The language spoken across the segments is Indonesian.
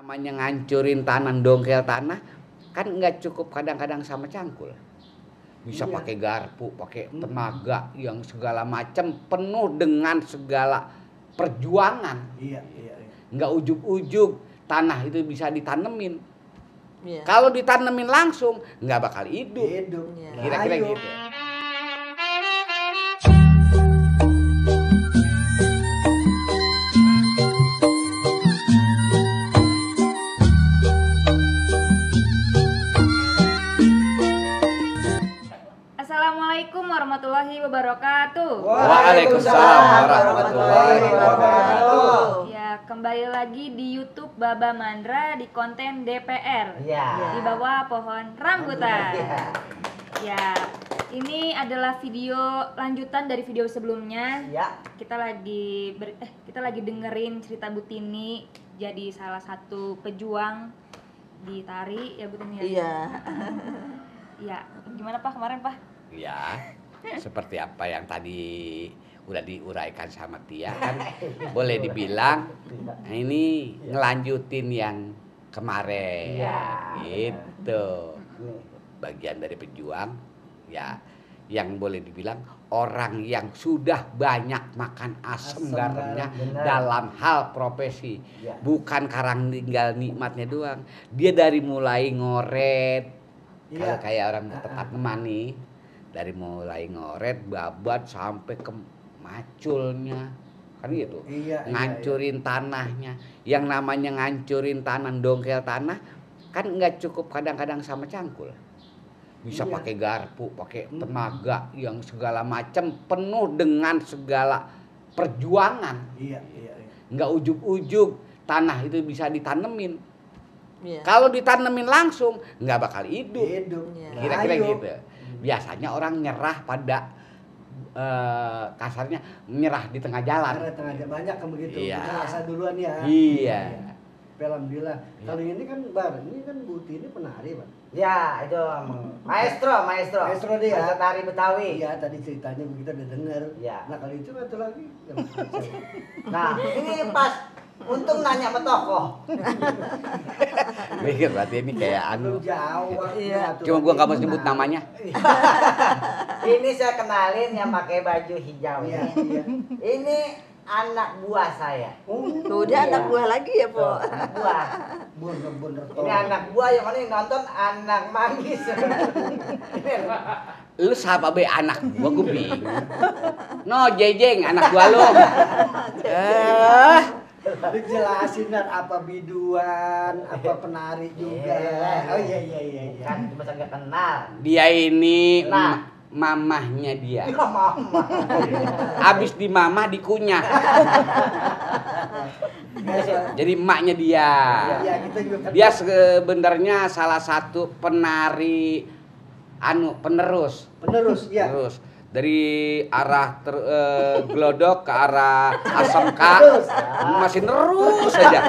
Namanya ngancurin tanah, dongkel tanah kan nggak cukup kadang-kadang sama cangkul. Bisa pakai garpu, pakai tenaga yang segala macam, penuh dengan segala perjuangan. Nggak ujug-ujug tanah itu bisa ditanemin. Kalau ditanemin langsung nggak bakal hidup. Kira-kira gitu. Assalamualaikum warahmatullahi wabarakatuh. Waalaikumsalam warahmatullahi wabarakatuh. Ya, kembali lagi di YouTube Baba Mandra di konten DPR. Di bawah pohon rambutan. Ya, ini adalah video lanjutan dari video sebelumnya. Kita lagi dengerin cerita Bu Tini jadi salah satu pejuang di tari ya Bu Tini. Ya, gimana Pak kemarin Pak? Ya, seperti apa yang tadi udah diuraikan sama Tia kan, boleh dibilang ini ngelanjutin yang kemarin. Gitu. Bagian dari pejuang ya, yang boleh dibilang orang yang sudah banyak makan asam garamnya dalam hal profesi. Bukan karang tinggal nikmatnya doang. Dia dari mulai ngoret, kalau kayak orang tempat nih, dari mulai ngoret, babat sampai ke maculnya, kan gitu. Ngancurin tanahnya. Yang namanya ngancurin tanah, dongkel tanah kan nggak cukup kadang-kadang sama cangkul. Bisa pakai garpu, pakai tenaga yang segala macam, penuh dengan segala perjuangan. Nggak ujug-ujug tanah itu bisa ditanemin. Kalau ditanemin langsung nggak bakal hidup. Kira-kira gitu. Biasanya orang nyerah pada kasarnya nyerah di tengah jalan. Banyak kan begitu. Asal duluan ya. Alhamdulillah. Kalau ini kan ini kan Bu Tini penari, Pak. Ya, itu maestro dia. Maestro tari Betawi. Iya, tadi ceritanya kita udah dengar. Nah, kalau itu satu lagi. Nah, ini pas untung nanya sama tokoh. Mikir berarti ini kayak Jawa. Cuma gua nggak mau sebut namanya. Ini saya kenalin yang pakai baju hijau ini. Ini anak buah saya. Tuh dia anak buah lagi ya, Po. Buah. Bener-bener. Ini anak buah yang mana nonton anak manggis. Lu siapa be anak gua bingung. No, jejeng anak gua lu. Lu jelasin apa biduan, apa penari juga. Oh iya. Kan cuma saya kenal. Dia ini mamahnya dia. Mama. Abis di mamah dikunyah. Jadi emaknya dia. Dia sebenarnya salah satu penari penerus. Terus dari arah Glodok ke arah ASMK masih terus aja.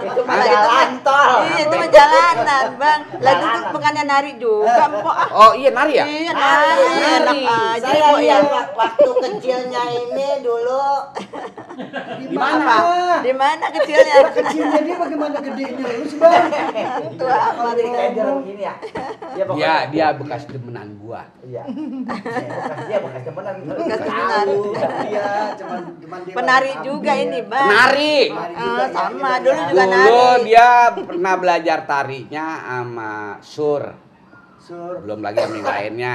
Itu mah jalan tol. Iya, itu mah jalanan, Bang. Lah itu bukannya nari juga, Mpok. Oh iya, nari ya? Iya, nari. Enak aja, Saya Mpok ya. lihat waktu kecilnya ini dulu. Di mana? Di mana kecilnya? Kecilnya dia bagaimana gedenya lu sih, Bang? Itu apa Jadi tuh? kayak begini ya. Dia bekas demenan gua. Iya. Bekas demenan. Iya, cuman dia Penari juga ini, Bang. Penari. Sama dulu juga nari. Dulu dia pernah belajar tarinya sama Sur. Belum lagi yang lainnya.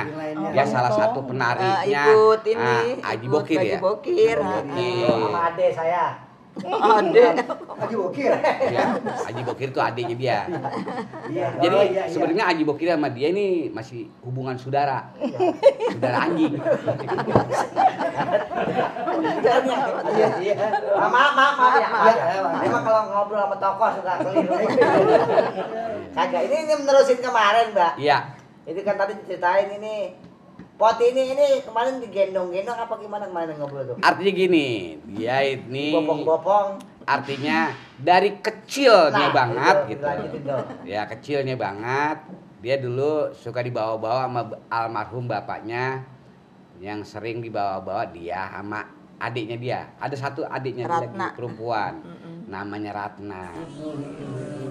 Dia salah satu penarinya. Ikut ini. Haji Bokir ya. Sama adek saya. Haji Bokir. Ya, Haji Bokir itu adiknya dia. Jadi sebenarnya Haji Bokir sama dia ini masih hubungan saudara. Saudara anjing. Maaf ya. Memang kalau ngobrol sama tokoh suka keliru. Kagak, ini menerusin kemarin, Mbak. Iya. Itu kan tadi ceritain ini. Pot ini kemarin digendong-gendong apa gimana kemarin ngobrol tuh? Artinya gini, dia ini bopong-bopong. Artinya dari kecilnya banget gitu. Dong. Ya, kecilnya banget. Dia dulu suka dibawa-bawa sama almarhum bapaknya, yang sering dibawa-bawa dia sama adiknya dia. Ada satu adiknya lagi perempuan. Namanya Ratna.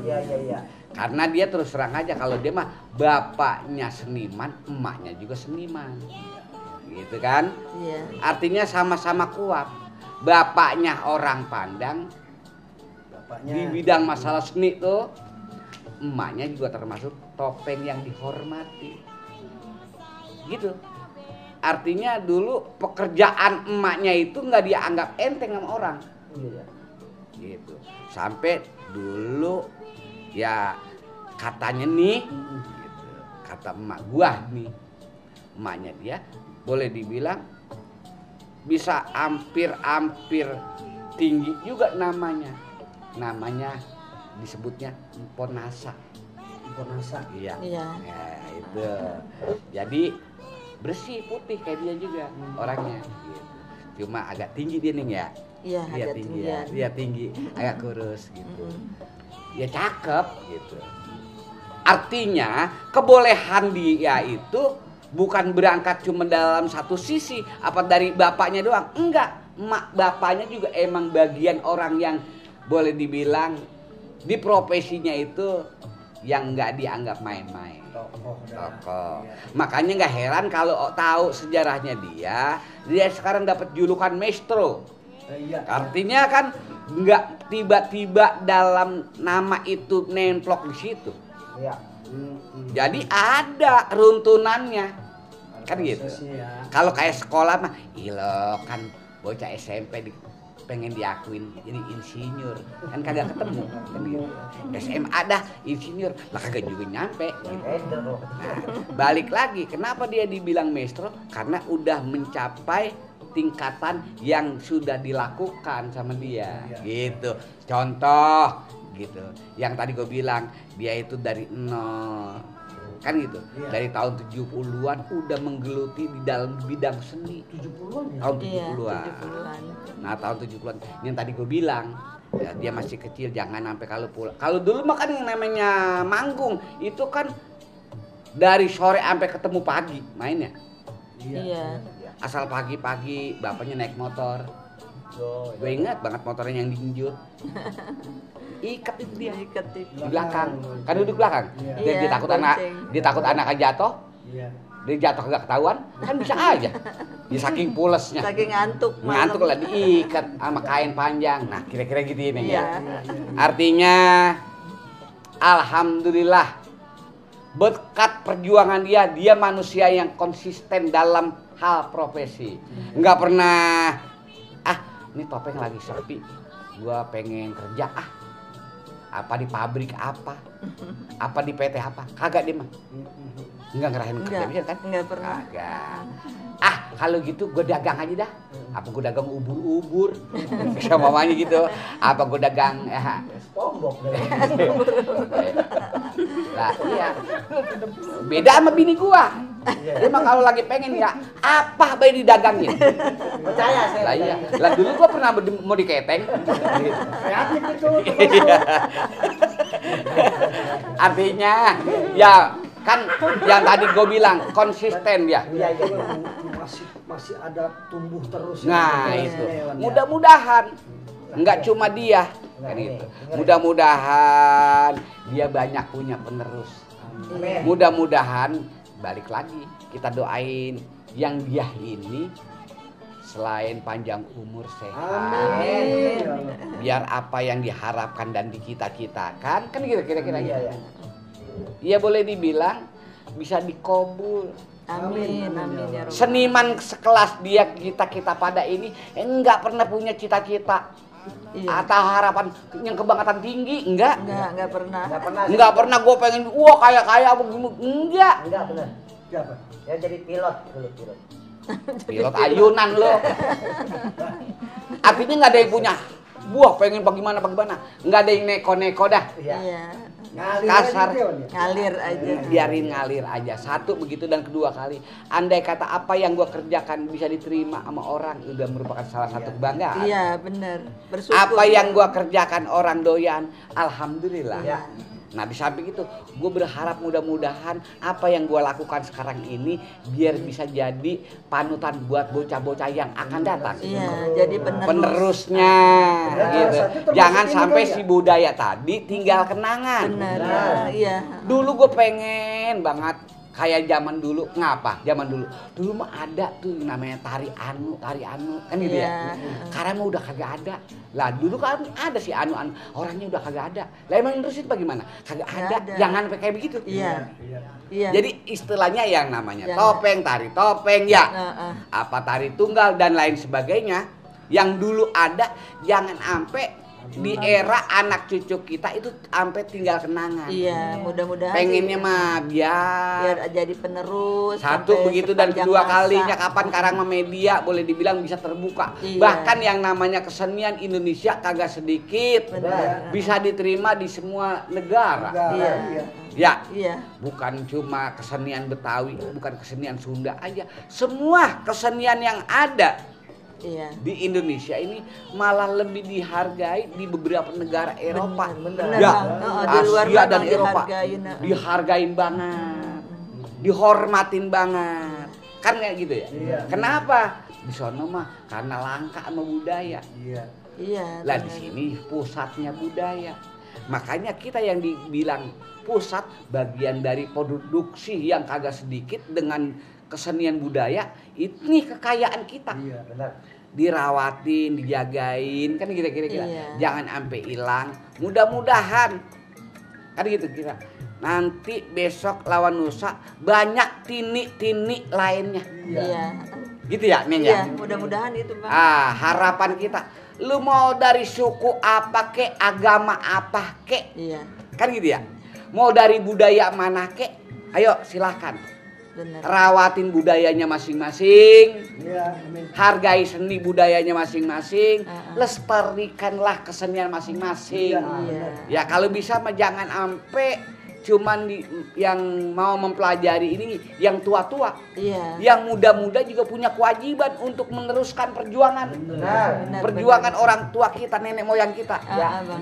Iya. Karena dia terus terang aja kalau dia mah bapaknya seniman, emaknya juga seniman. Gitu kan? Iya. Artinya sama-sama kuat. Bapaknya orang pandang di bidang masalah seni tuh, emaknya juga termasuk topeng yang dihormati. Gitu. Artinya dulu pekerjaan emaknya itu nggak dianggap enteng sama orang. Iya. Gitu. Sampai dulu ya katanya nih, gitu, kata emak gua nih, emaknya dia boleh dibilang bisa hampir tinggi juga namanya disebutnya Ponasa. Iya. Ya, itu. Jadi bersih putih kayak dia juga orangnya. Gitu. Cuma agak tinggi dia nih ya. Iya, Dia agak tinggi tinggian. ya. Dia tinggi, agak kurus gitu. Ya cakep gitu. Artinya kebolehan dia itu bukan berangkat cuma dalam satu sisi apa dari bapaknya doang. Enggak, emak bapaknya juga emang bagian orang yang boleh dibilang di profesinya itu yang nggak dianggap main-main. Tokoh. Makanya nggak heran kalau tahu sejarahnya dia sekarang dapat julukan maestro. Artinya kan nggak tiba-tiba dalam nama itu nemplok di situ. Iya. Jadi ada runtunannya, kan gitu. Kalau kayak sekolah mah, ilo kan bocah SMP pengen diakuin jadi insinyur, kan kagak ketemu, kan gitu. SMA dah insinyur, lah kagak juga nyampe. Gitu. Nah, balik lagi, kenapa dia dibilang maestro? Karena udah mencapai tingkatan yang sudah dilakukan sama dia, gitu. Contoh, gitu. Yang tadi gue bilang dia itu dari nol, kan gitu. Dari tahun 70-an udah menggeluti di dalam bidang seni. 70-an ya? Tahun 70-an. Iya, 70-an. Nah, tahun 70-an yang tadi gue bilang, ya, dia masih kecil, jangan sampai kalau pulang. Kalau dulu mah kan yang namanya manggung itu kan dari sore sampai ketemu pagi mainnya. Iya. Asal pagi-pagi bapaknya naik motor. Gue ingat banget motornya yang diinjut. Ikat itu dia. Ikat itu. Di belakang. Kan duduk belakang. Iya. Dia, dia takut dia takut anaknya jatuh. Iya. Dia jatuh kagak ketahuan, kan bisa aja. Dia saking pulesnya. Saking ngantuk. Ngantuk lah diikat sama kain panjang. Nah, kira-kira gitu ini ya. Iya. Artinya alhamdulillah berkat perjuangan dia manusia yang konsisten dalam hal profesi. Enggak pernah ini topeng lagi sepi. Gua pengen kerja apa di pabrik apa di PT apa, kagak dia mah. Enggak ngerasain kerja bisa kan? Enggak pernah. Kagak. Kalau gitu gue dagang aja dah. Apa gue dagang ubur-ubur sama mamanya gitu. Apa gue dagang Pombok. Lah iya. Beda sama bini gua. Dia mah kalau lagi pengen ya apa baik didagangin. Percaya saya. Lah iya. Lah dulu gua pernah mau diketeng. Kreatif itu. Artinya ya kan yang tadi gue bilang konsisten dia. Iya. Masih ada tumbuh terus. Nah ya. itu mudah-mudahan nggak cuma dia kan itu. Mudah-mudahan dia banyak punya penerus. Mudah-mudahan balik lagi kita doain yang dia ini selain panjang umur sehat. Amin. Biar apa yang diharapkan dan dicita-citakan kan kira-kira gitu. Iya. Iya boleh dibilang bisa dikabul. Amin, amin ya Rabbal. Seniman sekelas dia kita pada ini enggak pernah punya cita-cita atau harapan yang kebangkatan tinggi, enggak pernah. Enggak pernah gue pengen wah kaya begini, enggak benar. Siapa? Ya jadi pilot dulu pilot ayunan lo. Artinya nggak ada yang punya buah pengen bagaimana nggak ada yang neko-neko dah. Iya. Kasar Ngalir aja. biarin ngalir aja. Satu begitu, dan kedua kali andai kata apa yang gua kerjakan bisa diterima sama orang udah merupakan salah satu kebanggaan. Iya benar. Bersyukur. Apa yang gua kerjakan orang doyan, alhamdulillah. Iya. Nah di samping itu gue berharap mudah-mudahan apa yang gue lakukan sekarang ini biar bisa jadi panutan buat bocah-bocah yang akan datang. Iya, jadi penerusnya gitu. Jangan sampai si budaya tadi tinggal kenangan. Benar. Iya. Dulu gue pengen banget kayak zaman dulu. Ngapa? Zaman dulu mah ada tuh namanya tari anu kan gitu ya. Sekarang mah udah kagak ada. Lah dulu kan ada si anu orangnya udah kagak ada. Lah emang terusin bagaimana? Kagak ada. Jangan kayak begitu. Iya. Jadi istilahnya yang namanya topeng, tari topeng ya. Apa tari tunggal dan lain sebagainya yang dulu ada jangan sampai di era anak cucu kita itu sampai tinggal kenangan. Iya, mudah-mudahan pengennya mah biar jadi penerus. satu begitu dan kedua kalinya kapan karang media boleh dibilang bisa terbuka. Iya. Bahkan yang namanya kesenian Indonesia kagak sedikit. Benar. Bisa diterima di semua negara. Iya. Ya. Iya. Bukan cuma kesenian Betawi, bukan kesenian Sunda aja. Semua kesenian yang ada di Indonesia ini malah lebih dihargai di beberapa negara Eropa. Bener. Ya, Di luar Asia dan Eropa dihargain banget, dihormatin banget, kan kayak gitu ya. Kenapa? Di sono mah karena langka sama budaya. Iya. Lah di sini pusatnya budaya. Makanya kita yang dibilang pusat bagian dari produksi yang kagak sedikit dengan kesenian budaya ini kekayaan kita. Iya, benar. Dirawatin, dijagain, kan kira-kira. Iya. Jangan sampai hilang. Mudah-mudahan kan gitu kira. Nanti besok lawan lusa banyak tini-tini lainnya. Iya. Gitu ya, Neng ya? Iya, mudah-mudahan itu, Bang. Harapan kita. Lu mau dari suku apa kek, agama apa kek. Iya. Kan gitu ya. Mau dari budaya mana kek. Ayo silahkan. Bener. Rawatin budayanya masing-masing, Hargai seni budayanya masing-masing, lestarikanlah kesenian masing-masing. Ya kalau bisa mah jangan sampai cuman yang mau mempelajari ini yang tua-tua. Yang muda-muda juga punya kewajiban untuk meneruskan perjuangan. Perjuangan orang tua kita, nenek moyang kita.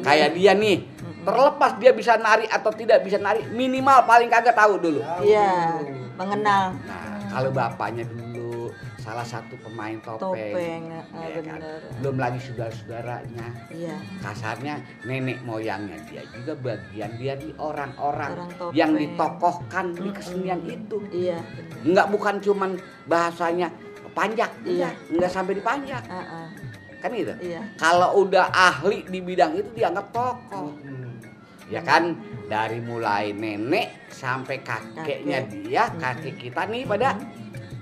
Kayak dia nih, terlepas dia bisa nari atau tidak bisa nari, minimal paling kagak tahu dulu. Iya, mengenal. Nah, kalau bapaknya dulu salah satu pemain topeng, ya kan? Belum lagi saudara-saudaranya. Iya. Kasarnya nenek moyangnya dia juga bagian dari orang-orang Orang yang ditokohkan di kesenian itu. Iya. Enggak bukan cuman bahasanya panjak, enggak sampai dipanjak. Kan gitu. Iya. Kalau udah ahli di bidang itu dianggap tokoh. Ya kan, dari mulai nenek sampai kakeknya dia, kakek kita nih pada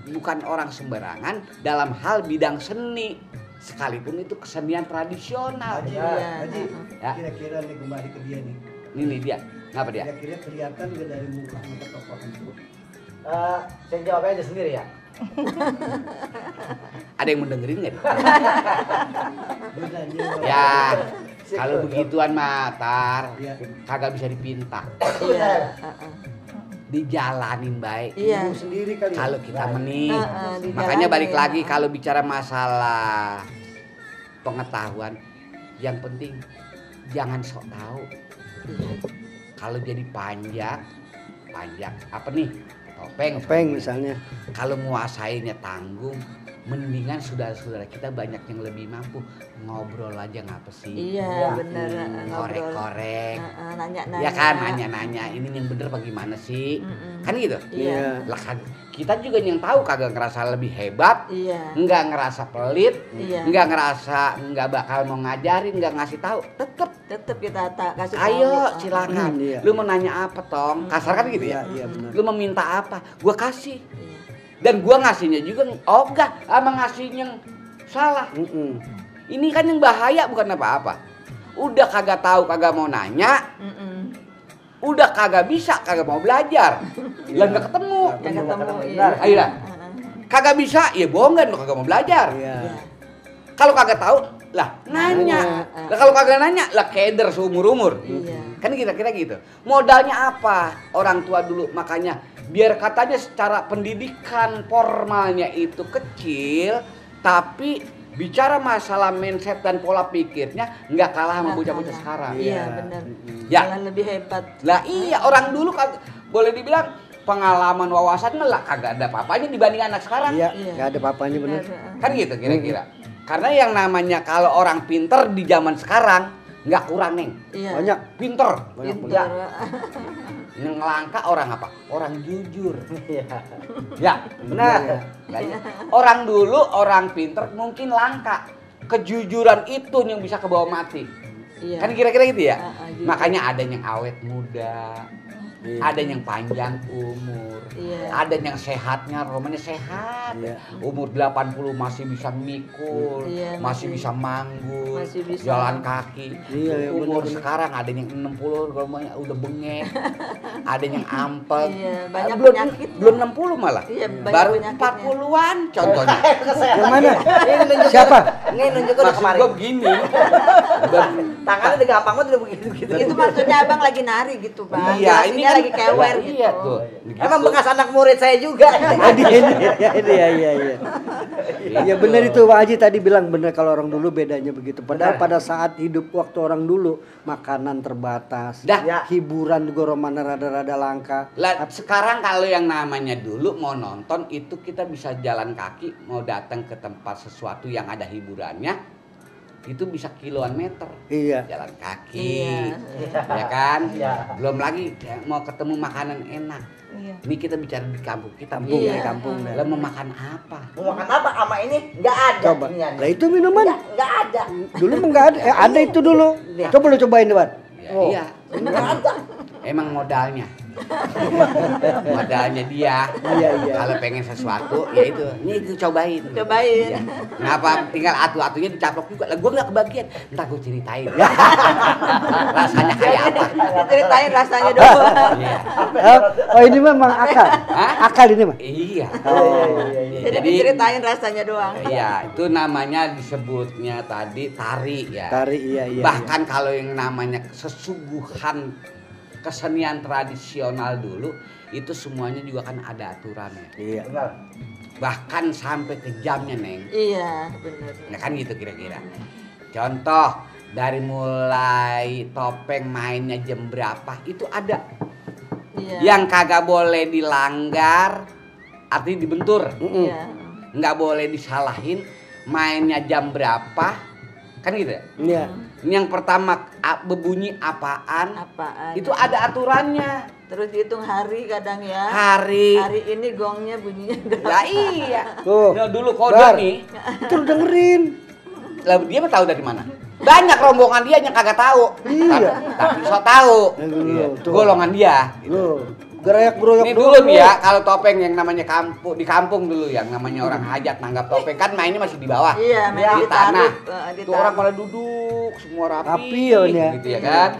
bukan orang sembarangan dalam hal bidang seni, sekalipun itu kesenian tradisional. Haji, Ya. kira-kira nih kembali ke dia nih. Ini dia, ngapa dia? Kira-kira kelihatan nggak dari muka tokoh itu? Saya jawab aja sendiri ya. Ada yang mau dengerin nggak? Ya, kalau begituan matar, kagak bisa dipinta. Iya. Dijalanin baik. Iya. Sendiri kali. Kalau kita menit, dijalanin. makanya balik lagi kalau bicara masalah pengetahuan, yang penting jangan sok tahu. Kalau jadi panjang apa nih? Topeng misalnya. Kalau nguasainnya tanggung, mendingan saudara-saudara kita banyak yang lebih mampu ngobrol aja ngapa sih? Iya, bener. Korek-korek. Nanya-nanya. Ya kan, nanya-nanya ini yang bener bagaimana sih? Kan gitu? Iya. Lah kan kita juga yang tahu kagak ngerasa lebih hebat, nggak ngerasa pelit, nggak ngerasa nggak bakal mau ngajarin, nggak ngasih tahu, tetep kita kasih tahu. ayo silakan. Lu mau nanya apa tong? Kasar kan gitu ya? Iya, benar. Lu mau minta apa? Gua kasih. Dan gua ngasihnya juga ogah sama ngasihnya salah. Ini kan yang bahaya bukan apa-apa. Udah kagak tahu, kagak mau nanya. Udah kagak bisa, kagak mau belajar. Lah nggak ketemu. Ayo lah. Kagak bisa, ya bohongan lu kagak mau belajar. Kalau kagak tahu, lah nanya. Lah kalau kagak nanya, lah keder seumur-umur. Kan kira-kira gitu. Modalnya apa? Orang tua dulu, makanya biar katanya secara pendidikan formalnya itu kecil, tapi bicara masalah mindset dan pola pikirnya nggak kalah sama bocah-bocah sekarang. Iya benar. Ya. Malah lebih hebat. Lah iya, orang dulu boleh dibilang pengalaman wawasan lah kagak ada apa-apanya dibanding anak sekarang. Iya, nggak ada apa-apanya bener. Kan gitu kira-kira. Karena yang namanya kalau orang pinter di zaman sekarang nggak kurang, Neng. Iya. Banyak. Pinter. Pintar. Yang langka orang apa? Orang jujur. Iya. Ya, benar. Orang dulu orang pinter mungkin langka. Kejujuran itu yang bisa kebawa mati. Iya. Kan kira-kira gitu ya. Jujur. Makanya ada yang awet muda, ada yang panjang umur, ada yang sehatnya, romanya sehat. Umur 80 masih bisa mikul, masih bisa manggung, masih bisa jalan kaki. Umur bener. Sekarang ada yang 60 romanya udah bengek, ada yang ampet. Banyak belum penyakit. Belum 60 malah. Baru 40-an contohnya. Yang mana? Ini nunjuk Siapa? Ini nunjuk udah Maksud kemarin. gua begini. Tangannya udah gampang banget udah begitu. Itu maksudnya abang lagi nari gitu bang. Iya, ini kan lagi kewer gitu. Iya tuh. Emang bekas anak murid saya juga. Iya. Ya benar itu Pak Haji tadi bilang benar kalau orang dulu bedanya begitu. Padahal pada saat hidup waktu orang dulu makanan terbatas, hiburan juga romana rada-rada langka. Lah sekarang kalau yang namanya dulu mau nonton itu kita bisa jalan kaki, mau datang ke tempat sesuatu yang ada hiburannya itu bisa kiloan meter. Iya. Jalan kaki. Ya kan? Belum lagi mau ketemu makanan enak. Ini kita bicara di kampung kita, kampung. Lah mau makan apa? Mau makan apa sama ini? Nggak ada. Coba. Lah itu minuman. Nggak ada. Dulu emang nggak ada. Ada itu dulu. Coba lu cobain Dewan. Iya. Nggak ada. Emang modalnya. Modalnya dia. Iya. Kalau pengen sesuatu ya itu. Ini itu cobain. Cobain. Kenapa tinggal atu-atunya dicaplok juga. Lah gua enggak kebagian. Entar gua ceritain. Rasanya kayak apa? Ceritain rasanya dong. Iya. Oh ini memang akal. Akal ini mah. Iya. Jadi ceritain rasanya doang. Iya, itu namanya disebutnya tadi tari ya. Tari iya. Bahkan kalau yang namanya sesuguhan kesenian tradisional dulu itu semuanya juga kan ada aturannya. Iya. Bahkan sampai ke jamnya, Neng. Iya, benar. Nah kan gitu kira-kira. Contoh dari mulai topeng mainnya jam berapa itu ada. Iya. Yang kagak boleh dilanggar artinya dibentur. Iya. Nggak boleh disalahin mainnya jam berapa. Kan gitu ya? Iya. Yang pertama berbunyi apaan? Itu ada aturannya. Terus dihitung hari kadang ya. Hari ini gongnya bunyinya berapa? Lah iya. Tuh. Nah, dulu kode nih. Itu lu dengerin. Lah dia mah tahu dari mana? Banyak rombongan dia yang kagak tahu. Iya. Tapi so tahu. Golongan dia. Loh. Gerayak-geroyok Ini dulu nih ya, kalau topeng yang namanya di kampung dulu yang namanya orang hajat nanggap topeng kan mainnya masih di bawah. Iya, main di tanah. Itu orang pada duduk semua rapi ya. gitu ya kan.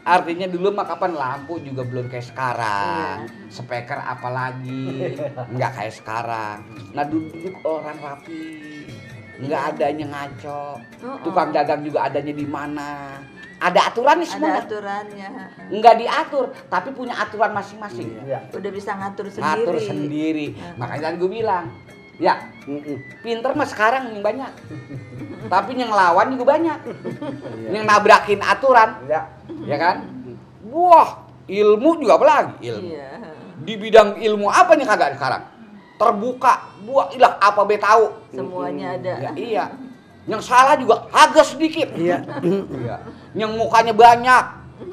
Artinya dulu mah kapan lampu juga belum kayak sekarang. Speaker apalagi nggak kayak sekarang. Nah duduk orang rapi. Nggak adanya ngaco. Tukang dagang juga adanya di mana. Ada aturannya semua. Ada aturannya. Enggak diatur, tapi punya aturan masing-masing. Udah bisa ngatur sendiri. Ngatur sendiri. Makanya tadi gue bilang, ya pinter mah sekarang yang banyak. Tapi yang lawan juga banyak. Yang nabrakin aturan. Ya kan? Wah, ilmu juga apalagi ilmu. Di bidang ilmu apa nih kagak sekarang? Terbuka. Wah, ilah apa be tahu. Semuanya ada. Ya, iya. Yang salah juga agak sedikit. Iya. Yang mukanya banyak.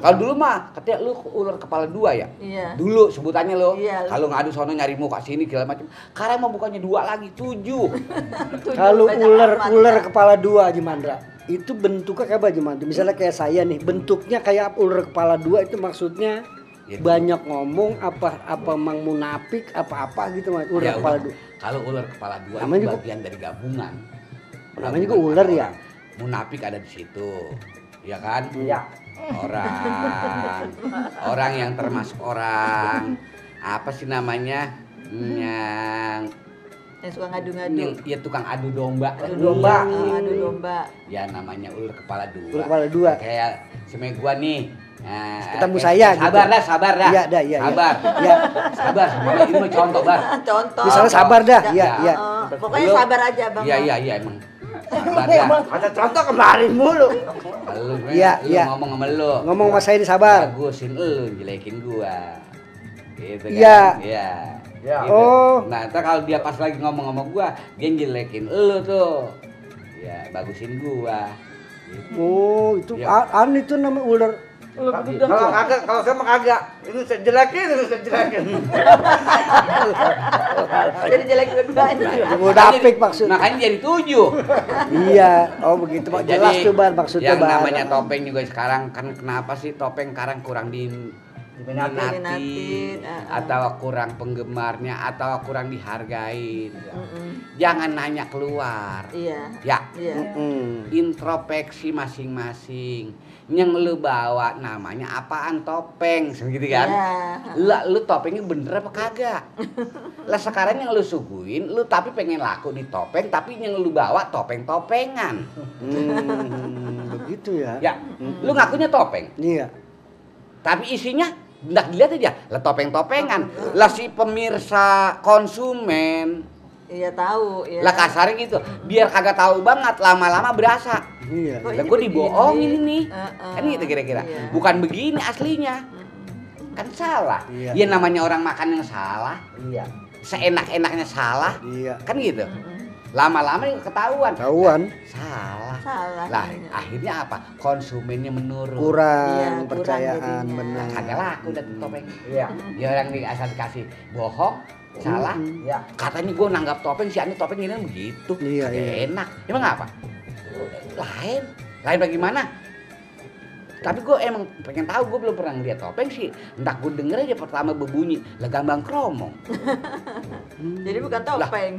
Kalau dulu mah katanya lu ular kepala dua ya. Iya. Dulu sebutannya lo. Iya. Kalau ngadu sono nyari muka sini segala macam. Sekarang mah bukannya dua lagi, 7. Kalau ular kepala dua Haji Mandra, itu bentuknya kayak apa Haji Mandra? Misalnya kayak saya nih, bentuknya kayak ular kepala dua itu maksudnya banyak ngomong apa mang munafik apa gitu Mas. Ular kepala dua. Kalau ular kepala dua namanya itu bagian dari gabungan. Namanya juga ular ya. Munafik ada di situ. Ya kan? Iya. Orang yang termasuk orang apa sih namanya? Yang suka ngadu-ngadu. Ya tukang adu domba. Adu domba. Ya namanya ular kepala dua. Ular kepala dua. Kayak semen gua nih. Ketemu saya sabar gitu. Sabar dah. Iya. Sabar. Iya. Sabar. Ini contoh, Bar. Contoh. Misalnya sabar dah. Iya. Pokoknya sabar aja, Bang. Iya emang. Ada contoh kemarin mulu. Lu Iya, iya. ngomong sama lu. Ngomong sama saya ini sabar. Bagusin lu, jelekin gua. Gitu kan. Iya. Iya. Ya. Gitu. Oh. Nah, ntar kalau dia pas lagi ngomong sama gua, dia jelekin lu tuh. Ya, bagusin gua. Gitu. Oh, itu Iya. itu nama ular. Kalau kagak, kalau saya mah kagak. Ini saya jelekin, ini saya jelekin. Jadi jelek dua-duanya. Munafik maksudnya. Makanya jadi 7. Iya, oh begitu Pak. Jelas tuh Bar maksudnya yang Bar. namanya topeng juga sekarang kan kenapa sih topeng sekarang kurang diminatin atau kurang penggemarnya atau kurang dihargain. Jangan nanya keluar. Iya. Ya, Iya. introspeksi masing-masing. Yang lu bawa namanya apaan topeng, gitu kan? Iya. Lah lu topengnya bener apa kagak? Lah sekarang yang lu suguhin, lu tapi pengen laku di topeng, tapi yang lu bawa topeng-topengan. Begitu ya. Ya, lu ngakunya topeng, Iya. tapi isinya hendak dilihat aja, lah topeng-topengan. Lah si pemirsa konsumen, Iya tahu. Iya. lah kasarnya gitu, biar kagak tahu banget, lama-lama berasa. Iya. Oh, Lah ini gue dibohongin begini. nih, kan gitu kira-kira. Iya. Bukan begini aslinya, kan salah. Iya. Ya namanya orang makan yang salah, Iya. seenak-enaknya salah, Iya. kan gitu. Lama-lama ketahuan. Tahuan. Salah. Salah. Lah jadinya. akhirnya apa? Konsumennya menurun. Iya, Kurang kurang percayaan jadinya. benar. Kagak laku dah tuh topeng. Iya. Dia orang asal dikasih bohong, salah. Iya. Katanya gue nanggap topeng si anu topeng ini begitu. Iya, Kagak iya. enak. Emang apa? Lain bagaimana? Tapi gue emang pengen tahu, gue belum pernah ngeliat topeng sih. Entah gue denger aja pertama berbunyi, lah gambang kromong. Jadi bukan topeng.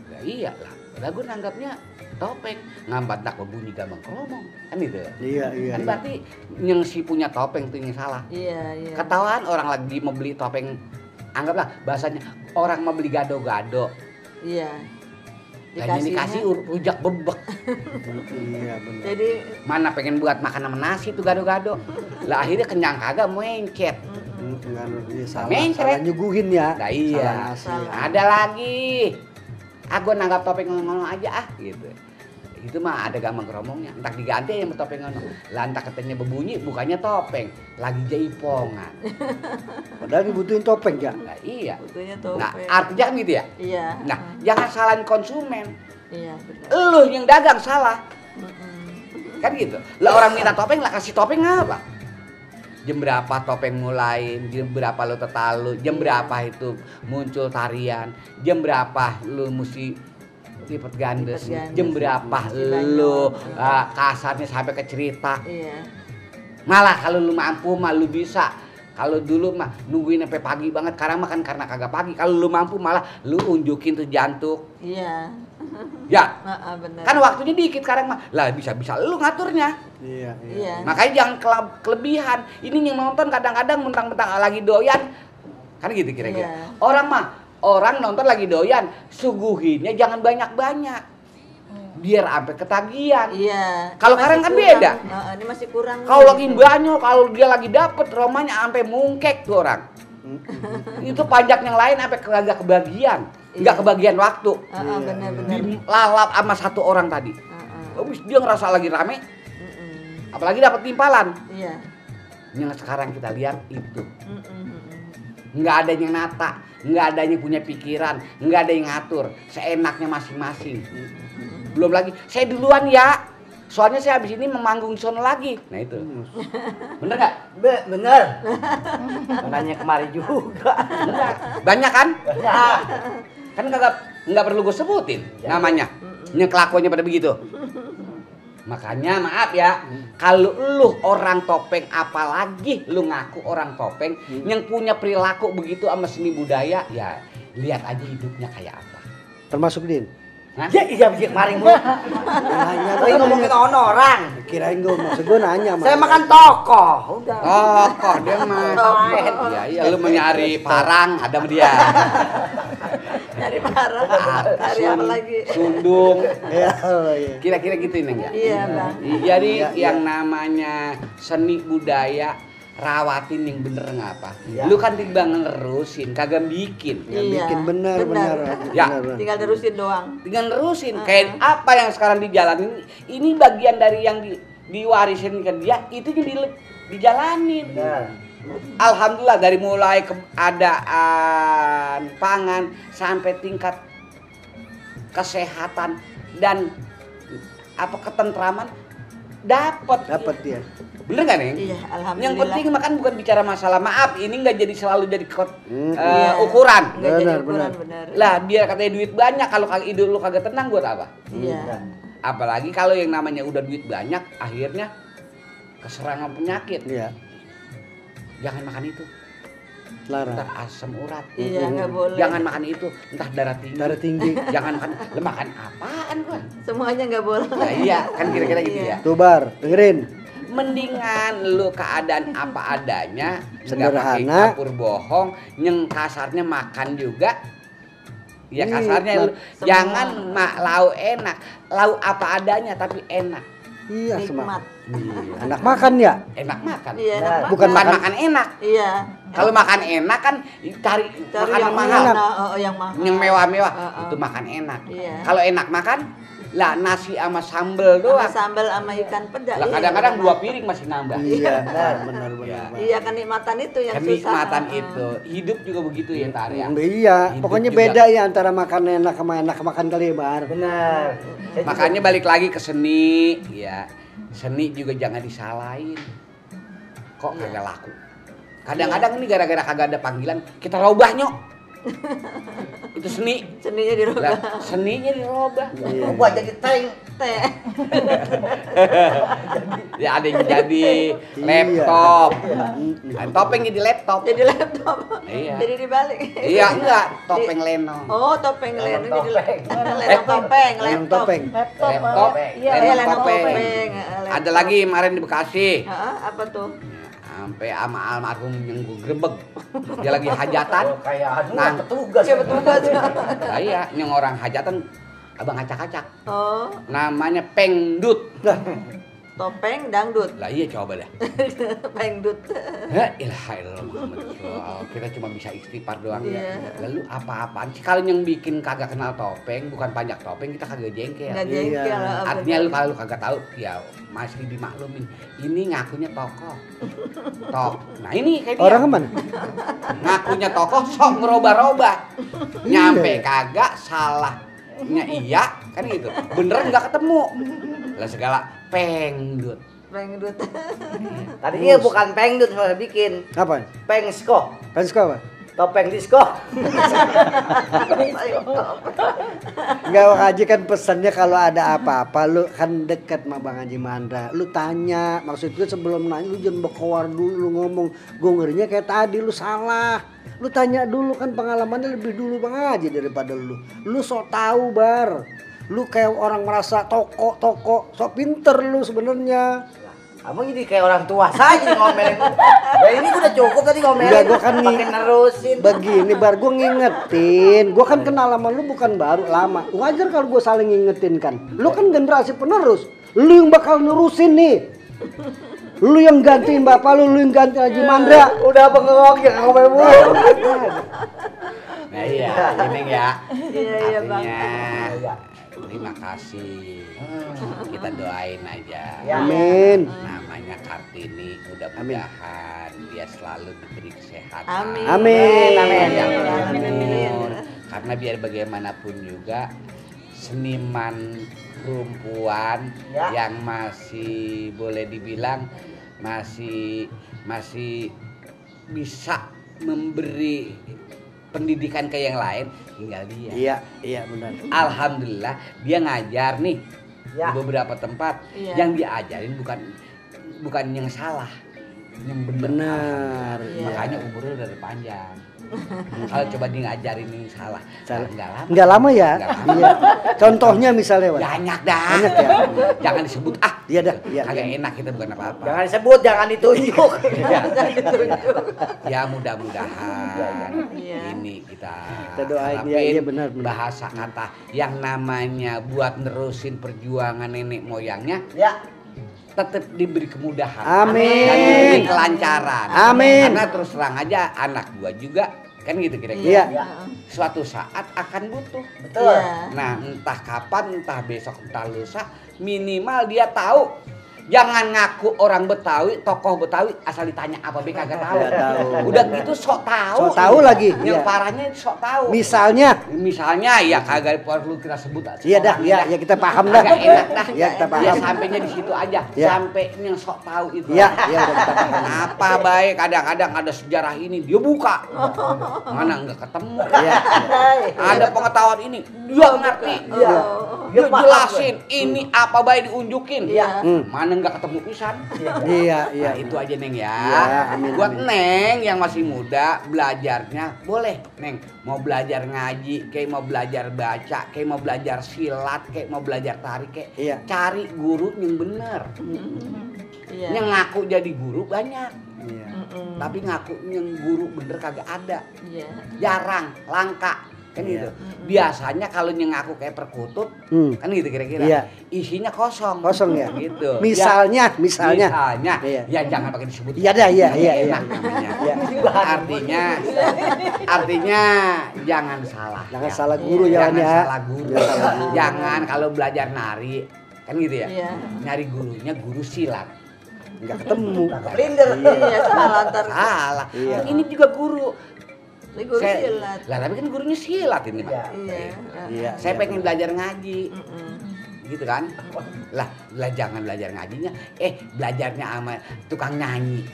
Ya iya lah, lah gue nanggapnya topeng. Ngambat tak berbunyi gambang kromong, kan gitu. Iya, iya. Kan Iya. berarti yang si punya topeng tuh yang salah. Iya, iya. Ketahuan orang lagi mau beli topeng, anggaplah bahasanya orang mau beli gado-gado. Iya. Dan ini dikasih rujak bebek. Iya benar. Jadi Mana pengen buat makan sama nasi tuh gado-gado. Lah akhirnya kenyang kagak mencet. Enggak iya, salah. Mencret. Salah nyuguhin ya. Nah iya. Salah ngasih. Salah. Ada lagi. Gue nanggap topeng ngono aja gitu. Itu mah ada gambang kromongnya. Entar diganti aja sama topeng ngono. Lah entar katanya berbunyi bukannya topeng, lagi jaipongan. Padahal dibutuhin topeng ya. Nah iya. butuhnya Nah topeng. artinya kan gitu ya. Iya. Nah jangan salahin konsumen. Iya, benar. Lu yang dagang salah. Mm-mm. Kan gitu. Lah orang minta topeng lah kasih topeng apa? Jam berapa topeng mulai, jam berapa lu tetalu, jam berapa itu muncul tarian, jam berapa lu mesti lipet gandes, Lipet gandes. jam berapa Masih lu banyak. kasarnya sampai ke cerita. Iya. Malah kalau lu mampu mah lu bisa. Kalau dulu mah nungguin sampai pagi banget, sekarang mah kan karena kagak pagi. Kalau lu mampu malah lu unjukin tuh jantung. Iya. Ya, Benar. kan waktunya dikit sekarang mah. Lah bisa-bisa lu ngaturnya. Iya, iya. Iya. Makanya jangan kelebihan. Ini yang nonton kadang-kadang mentang-mentang lagi doyan. Kan gitu kira-kira. Iya. Orang nonton lagi doyan, suguhinnya jangan banyak-banyak. Biar sampai ketagihan. Iya. Kalau Masih sekarang kan kurang. beda. Ini masih kurang. Kalau lagi banyak, kalau dia lagi dapet romanya sampai mungkek tuh orang. Itu pajak yang lain sampai kagak kebagian. Enggak Iya. kebagian waktu. Benar-benar. Dilalap sama satu orang tadi. Habis dia ngerasa lagi rame, apalagi dapat timpalan. Iya. Yang sekarang kita lihat itu. Mm-mm. Nggak ada yang nata, nggak ada yang punya pikiran, nggak ada yang ngatur, seenaknya masing-masing. Belum lagi, saya duluan ya, soalnya saya habis ini memanggung sono lagi. Nah itu, bener nggak? Bener. Nanya kemari juga. Bener. Banyak kan? Ya. Kan nggak perlu gue sebutin namanya, yang kelakuannya pada begitu. Makanya maaf ya, kalau lu orang topeng, apalagi lu ngaku orang topeng yang punya perilaku begitu sama seni budaya, ya lihat aja hidupnya kayak apa. Termasuk Din. Hah? Ya iya bikin kemarin gua. Nanya Lagi ngomongin orang. Kirain gue maksud gue nanya. Saya Mas. makan tokoh. Udah. Oh, kok dia mah. Topeng. Iya, lu mencari parang, ada sama dia. Nyari parah. Cari apa lagi? Sundung. Iya, oh, iya. Kira-kira gitu ini enggak? Iya, Bang. Jadi Iya, yang namanya seni budaya rawatin yang bener ngapa. Iya. Lu kan timbang nerusin, kagak bikin. Yang bikin benar. Ya. Tinggal terusin doang. Tinggal nerusin. Kayak apa yang sekarang dijalanin, ini bagian dari yang diwarisin ke dia, itu juga dijalanin. Benar. Alhamdulillah dari mulai keadaan pangan sampai tingkat kesehatan dan ketentraman dapat dia. bener nggak nih? Iya, alhamdulillah. Yang penting makan bukan bicara masalah maaf, ini nggak jadi selalu jadi Iya. ukuran. Nggak jadi Benar, ukuran, benar. benar. Lah biar katanya duit banyak, kalau hidup lu kagak tenang buat apa? Iya. Apalagi kalau yang namanya udah duit banyak, akhirnya keserangan penyakit. Iya. Jangan makan itu. Larang. Entar asam urat. Iya, nggak boleh. Jangan makan itu, entah darah tinggi. Darah tinggi. Jangan makan. Lu makan apaan gua? Semuanya nggak boleh. Nah, iya, kan kira-kira gitu ya. Tuh Bar, dengerin. Mendingan lu keadaan apa adanya, nggak pakai Sederhana. campur bohong, yang kasarnya makan juga. Ya Iya, kasarnya lu semua. jangan lauk enak, lauk apa adanya tapi enak. Iya, Nikmat. Anak makan ya? Enak makan. Iya, enak Bukan Bukan makan. makan enak. Iya. Kalau makan enak kan cari Cari makan yang mahal. mahal. Oh, yang mahal. Yang mewah-mewah Heeh. itu makan enak. Iya. Kalau enak makan, lah nasi sama sambel Sama doang. sambal sama ikan peda. Lah Iya, kadang-kadang benar. 2 piring masih nambah. Iya, Benar. benar. Iya, kenikmatan itu yang Kenikmatan susah. itu, hidup juga begitu ya Tar ya. Iya, Hidup pokoknya juga. beda ya antara makan enak sama enak makan kali ya, Bar. Benar. Saya Makanya balik lagi ke seni, ya. Seni juga jangan disalahin. Kok kagak laku? Kadang-kadang ini gara-gara kagak ada panggilan, kita robah nyok. Itu seni. Seninya dirubah. Lah, seninya dirobah. juga buat jadi tank. Teh. Ya ada yang jadi laptop. Nah, topeng jadi laptop. Jadi laptop. Iya. Jadi dibalik. Iya enggak, topeng lenong. Oh, topeng lenong jadi topeng. lenong topeng, Lenong laptop. topeng. Laptop, Iya, lenong lenong topeng. topeng. Ada lagi kemarin di Bekasi. Heeh, apa tuh? Sampai sama almarhum yang gue grebeg. Dia lagi hajatan. Oh, kayak anu Nah. petugas. Siapa tugas? Nah, iya, yang orang hajatan abang acak-acak. Oh, Namanya Pengdut. topeng dangdut. Lah iya coba dah. Pengdut. La ilaha illallah Muhammad Rasulullah. Kita cuma bisa istighfar doang ya. Iya. Lalu apa-apaan sih kalau yang bikin kagak kenal topeng, bukan pajak topeng, kita kagak jengkel. Enggak jengkel. Iya. Artinya lu kalau lu kagak tahu ya masih dimaklumin. Ini ngakunya tokoh. Nah ini kayak dia. Orang kemana? Ngakunya tokoh sok ngerubah-rubah. Nyampe kagak salahnya iya kan gitu. Bener nggak ketemu. Lah segala pengdut. Pengdut. Tadinya bukan pengdut saya bikin. Apa? Pengsko. Pensko apa? Topeng disco. Enggak, Bang Haji kan pesannya kalau ada apa-apa lu kan dekat sama Bang Haji Mandra. Lu tanya, maksud gue sebelum nanya lu jangan berkoar dulu lu ngomong. Gue ngerinya kayak tadi lu salah. Lu tanya dulu kan pengalamannya lebih dulu Bang Haji daripada lu. Lu sok tahu, Bar. Lu kayak orang merasa toko, sok pinter lu sebenarnya. Kamu jadi kayak orang tua saja ngomelin. Ya ini udah cukup tadi ngomelin. Enggak, gua kan makin nerusin. Begini, Bar, gue ngingetin. Gue kan kenal sama lu bukan baru, lama. Wajar kalau gue saling ngingetin kan. Lu kan generasi penerus. Lu yang bakal nerusin nih. Lu yang gantiin bapak lu yang gantiin Haji Mandra. Udah bengong ya ngomel mulu. Nah iya, ini ya. Iya, Bang. Artinya terima kasih. Kita doain aja. Ya. Amin. Namanya Kartini, mudah-mudahan dia selalu diberi kesehatan. Amin. Amin. Amin. Yang Amin. umur. Karena biar bagaimanapun juga seniman perempuan Ya. yang masih boleh dibilang masih bisa memberi pendidikan ke yang lain tinggal dia. Iya benar. Alhamdulillah dia ngajar nih Ya. di beberapa tempat. Iya. Yang diajarin bukan yang salah, yang benar. Benar. Iya. Makanya umurnya udah panjang. Kalau coba dia ngajarin yang salah, Salah. nggak lama. Enggak lama ya? Nggak lama. Iya. Contohnya misalnya, Wan. Banyak dah. Banyak ya? Jangan disebut Iya dah. Iya. kagak enak kita bukan apa-apa. Jangan disebut, jangan ditunjuk. Ya mudah-mudahan Iya. ini kita Kita doain, harapin iya, benar. bahasa kata yang namanya buat nerusin perjuangan nenek moyangnya Ya. tetap diberi kemudahan. Amin. Dan diberi kelancaran. Amin. Karena terus terang aja anak gua juga kan gitu Iya. kira-kira. Suatu saat akan butuh. Betul. Nah, entah kapan, entah besok, entah lusa, minimal dia tahu. Jangan ngaku orang Betawi, tokoh Betawi, asal ditanya apa be kagak tahu. Udah gitu sok tahu. Sok tahu lagi. Yang Iya. parahnya sok tahu. Misalnya, Ya kagak perlu kita sebut. iya dah, ya kita paham dah. Agak enak dah. Ya kita paham. Ya sampainya di situ aja. Ya. Sampai yang sok tahu itu. Iya, iya udah kita paham. Apa baik kadang-kadang ada sejarah ini dia buka. Mana enggak ketemu. Iya. Ada pengetahuan ini dia ngerti. Iya. Dia jelasin ini apa baik diunjukin. Iya. Mana enggak ketemu pisan. Iya, Nah, itu aja Neng ya. Iya, amin, Buat amin. Neng yang masih muda belajarnya boleh Neng. Mau belajar ngaji, kayak mau belajar baca, kayak mau belajar silat, kayak mau belajar tari, kayak Iya. cari guru yang bener. Iya. Yang ngaku jadi guru banyak, Iya. tapi ngaku yang guru bener kagak ada. Iya. Jarang, langka. Kan Iya. gitu. Biasanya kalau yang ngaku kayak perkutut, kan gitu kira-kira. Iya. Isinya kosong. Kosong ya? Gitu. Misalnya. Iya. Ya jangan pakai disebut. Iya dah, iya. Enak namanya. Iya. Artinya jangan salah. Jangan ya. salah guru ya, Jangan ya. salah guru. Jangan salah guru. Jangan kalau belajar nari, kan gitu ya. Iya. Nyari gurunya guru silat. Enggak ketemu. Blinder. Iya, salah ntar. Salah. Iya. Ini juga guru. Ini guru silat. Lah tapi kan gurunya silat ini, Pak. Iya. Iya. Saya pengen belajar ngaji. Mm-mm. Gitu kan? Lah jangan belajar ngajinya, belajarnya sama tukang nyanyi.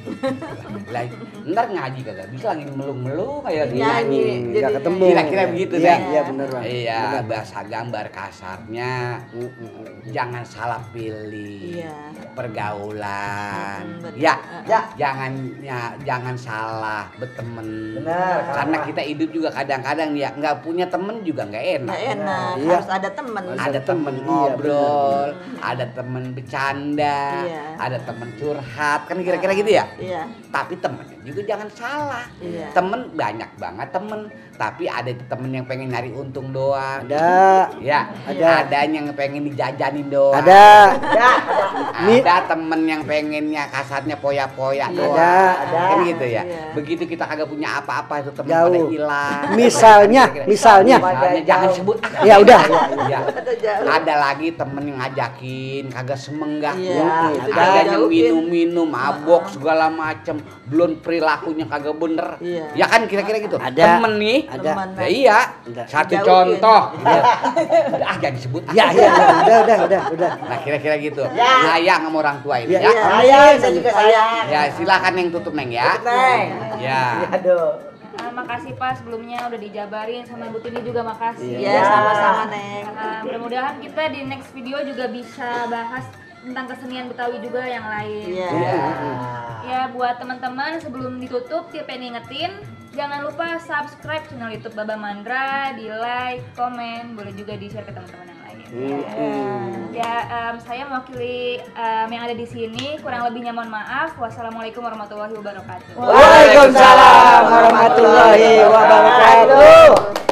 Lah, ntar ngaji kagak bisa lagi melung-melung kayak dia Nyanyi. nyanyi. Enggak ketemu. Kira-kira begitu Iya, Neng. iya benar, Bang. Iya, Benar. bahasa gambar kasarnya jangan salah pilih. Iya. Pergaulan. Benar. Ya, Ya. jangan salah berteman. Benar. Karena kita hidup juga kadang-kadang ya nggak punya temen juga nggak enak. Nggak enak, Iya. harus ada teman. Ada temen Iya, ngobrol, ada temen bercanda, Iya. ada temen curhat, kan kira-kira gitu ya. Iya. Tapi temennya juga jangan salah. Iya. Temen banyak banget temen, tapi ada temen yang pengen nyari untung doang. Ada. Ya, Ada. ada yang pengen dijajanin doang. Ada. Ya. Ada temen yang pengennya kasarnya poya-poya Iya. doang. Ada. Kan gitu ya. Iya. Begitu kita kagak punya apa-apa itu temen Jauh. pada hilang. Misalnya. Misalnya jangan sebut. Ya udah. Ya. Ada jauh. Ada lagi temen yang ngajakin kagak semenggak. Iya, itu Ada yang dijauhin. minum-minum, mabok segala macem, belum perilakunya kagak bener. Iya. Ya kan kira-kira gitu. Ada. Temen nih. Ada. Teman. Ya iya. Ada. Satu Dijauhin. contoh. Jangan disebut. Ya, ya, udah. Nah kira-kira gitu. Ya. Sayang sama orang tua ini Ya, ya. ya. Sayang, saya juga sayang. Ya silakan yang tutup Neng ya. Neng. Ya. Aduh. Makasih Pak sebelumnya udah dijabarin sama Ibu Tini juga makasih. Iya, sama-sama, Neng. Mudah-mudahan kita di next video juga bisa bahas tentang kesenian Betawi juga yang lain. Iya. Ya buat teman-teman sebelum ditutup kita pengen ingetin jangan lupa subscribe channel YouTube Baba Mandra, di like, komen, boleh juga di share ke teman-teman yang lain. Ya saya mewakili yang ada di sini kurang lebihnya mohon maaf. Wassalamualaikum warahmatullahi wabarakatuh. Waalaikumsalam warahmatullahi wabarakatuh.